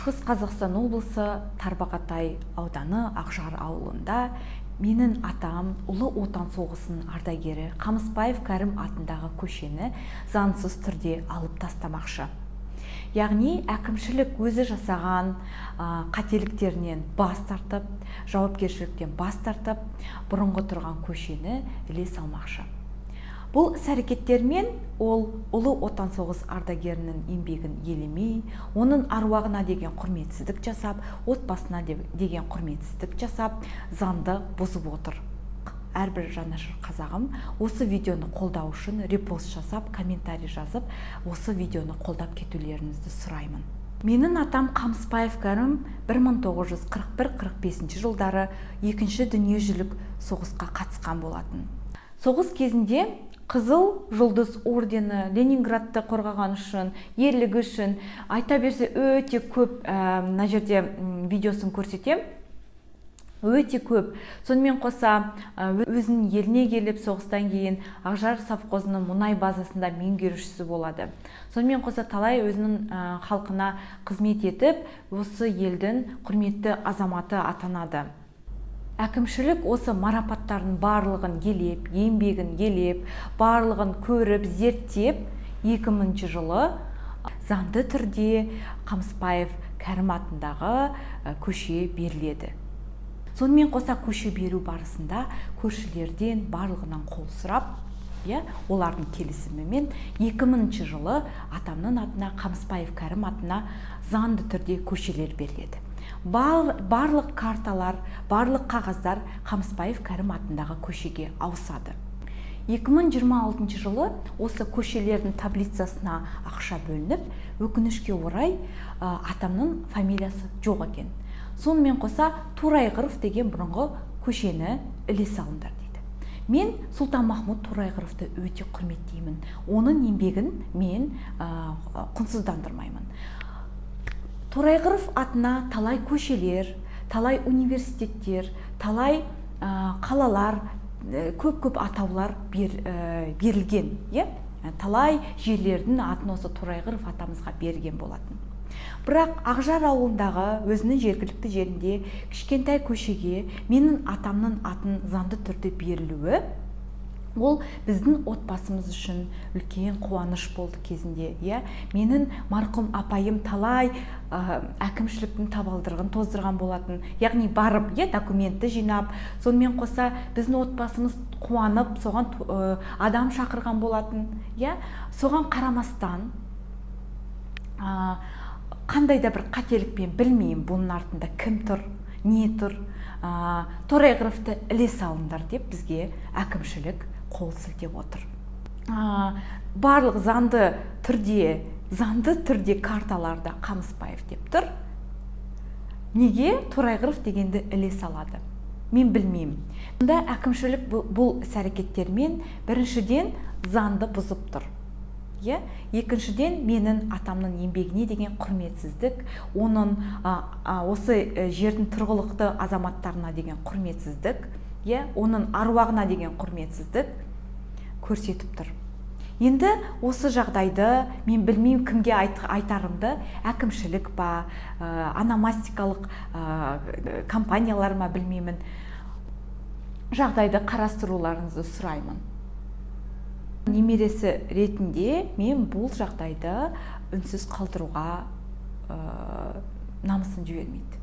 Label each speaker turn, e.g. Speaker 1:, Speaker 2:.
Speaker 1: Шығыс Қазақстан облысы Тарбағатай ауданы Ақжар ауылында менің атам Ұлы Отан соғысының ардагері Қамысбаев Кәрім атындағы көшені заңсыз түрде алып тастамақшы. Яғни әкімшілік өзі жасаған қателіктерінен бас тартып, жауапкершіліктен бас тартып, бұрынғы тұрған көшені іле салмақшы. Бұл іс-әрекеттермен ол Ұлы Отан соғыс ардагерінің еңбегін елемей, оның аруағына деген құрметсіздік жасап, отбасына деген құрметсіздік жасап, заңды бұзып отыр. Әрбір жанашыр қазағым осы видеоны қолдау үшін репост жасап, комментарий жазып, осы видеоны қолдап кетулеріңізді сұраймын. Менің атам Қамысбаев Кәрім 1941-45 жылдары екінші дүниежүзілік соғысқа қатысқан болатын. Соғыс кезінде Қызыл жұлдыз ордені, Ленинградты қорғаған үшін, ерлігі үшін айта берсе өте көп, мына жерде видеосын көрсетем, өте көп. Сонымен қоса өзінің еліне келіп, соғыстан кейін Ақжар совхозының мұнай базасында меңгерушісі болады. Сонымен қоса талай өзінің халқына қызмет етіп, осы елдің құрметті азаматы атанады. Әкімшілік осы марапаттардың барлығын елеп, еңбегін елеп, барлығын көріп, зерттеп, 2000 жылы заңды түрде Қамысбаев Кәрім атындағы көше беріледі. Сонымен қоса көше беру барысында көршілерден барлығынан қол сұрап, олардың келісімімен 2000 жылы атамның атына, Қамысбаев Кәрім атына заңды түрде көшелер беріледі. Барлық карталар, барлық қағаздар Қамысбаев Кәрім атындағы көшеге ауысады. 2026 жылы осы көшелердің таблицасына ақша бөлініп, өкінішке орай атамның фамилиясы жоқ екен. Сонымен қоса Торайғыров деген бұрынғы көшені іле салыңдар дейді. Мен Сұлтанмахмұт Торайғыровты өте құрметтеймін. Оның еңбегін мен құнсыздандырмаймын. Торайғыров атына талай көшелер, талай университеттер, талай қалалар, көп атаулар берілген. Талай жерлердің атын осы Торайғыров атамызға берген болатын. Бірақ Ақжар ауылындағы өзінің жергілікті жерінде кішкентай көшеге менің атамның атын заңды түрде берілуі, ол біздің отбасымыз үшін үлкен қуаныш болды кезінде. Менің марқұм апайым талай әкімшіліктің табалдырығын тоздырған болатын. Яғни барып, документті жинап, сонымен қоса біздің отбасымыз қуанып, соған адам шақырған болатын. Соған қарамастан, қандай да бір қателікпен білмеймін, бұның артында кім тұр, не тұр, Торайғыровты іле салыңдар деп бізге әкімшілік қол сілтеп отыр. Барлық заңды түрде карталарда Қамысбаев деп тұр. Неге Торайғыров дегенді іле салады? Мен білмеймін. Мұнда әкімшілік бұл іс-әрекеттермен біріншіден заңды бұзып тұр. Екіншіден менің атамның еңбегіне деген құрметсіздік, оның осы жердің тұрғылықты азаматтарына деген құрметсіздік, оның аруағына деген құрметсіздік көрсетіп тұр. Енді осы жағдайды мен білмеймін кімге айтарымды, әкімшілік па, ономастикалық компаниялар ма білмеймін, жағдайды қарастыруларыңызды сұраймын. Немересі ретінде мен бұл жағдайды үнсіз қалдыруға намысым жібермейді.